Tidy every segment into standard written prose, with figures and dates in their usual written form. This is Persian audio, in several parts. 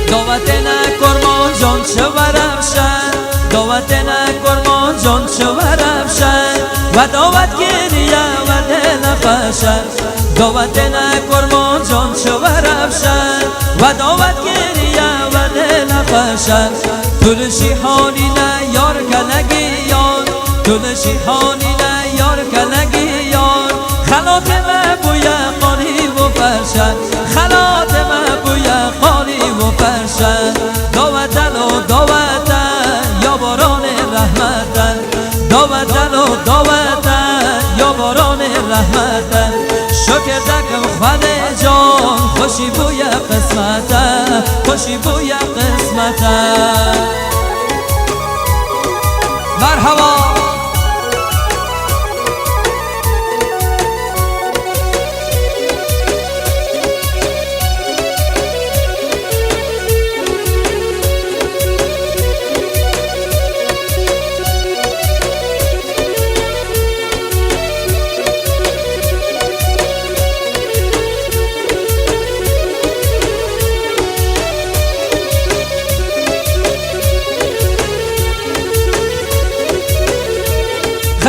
دعوت نکرمان جان چه ورفشن دعوت نکرمان جان چه ورفشن و دعوت گریه و دل خشن دعوت نکرمان جان چه ورفشن و دعوت گریه و دل خشن طول شیحانی نه یار کلگیان طول شیحانی نه یار کلگیان خلات مبوی قانی و فرشن خلات مبوی قانی و فرشن دعوتن و دعوتن یا باران رحمتن دعوتن و دعوتن یا باران رحمتن شکر دکم خود جان خوشی بوی قسمتن خوشی بوی قسمتن مرحبا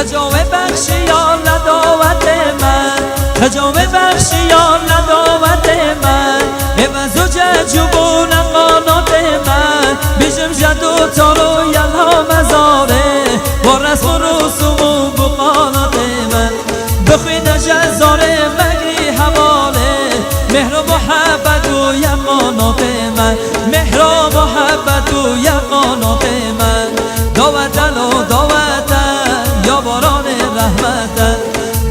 خجامه بخشیان نداوت من خجامه بخشیان نداوت من عوض و ججوبون قانات من بیشم جدو تارو یلها مزاره با رسم و رسوم و بقانات من بخوین جزاره مگری حواله مهر و محبت و یقانات من مهر و محبت و یقانات من دعوتن و دعوتن یا باران رحمتن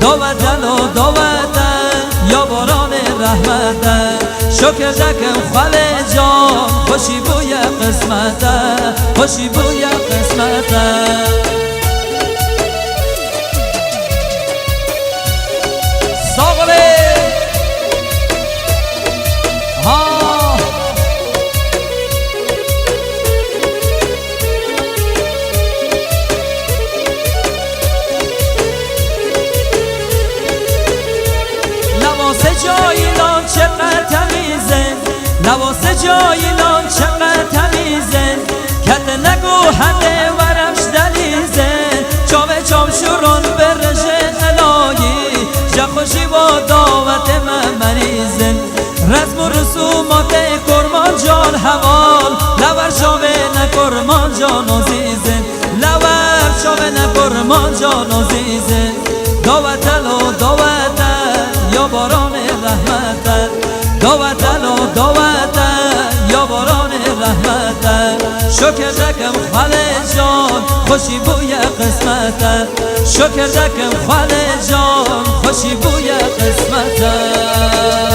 دعوتن و دعوتن یا باران رحمتن شکر دکم خال جان خوشی بوی قسمتن خوشی بوی قسمتن ساغله جایلان چقدر تمیزن لباس جایلان چقدر تمیزن کت نگو همه ورمش دلیزن چاوه چاو شورون برشه الهی جخوشی با دعوت من مریزن رزم و رسومات کرمان جان حوال لور چاوه نکرمان جان عزیزن لور چاوه نکرمان جان عزیزن دعوتن و دعوتن یا باران رحمتن دعوتن و دعوتن یا باران رحمتن شکر دکم خال جان خوشی بوی قسمتن شکر دکم خال جان خوشی بوی قسمتن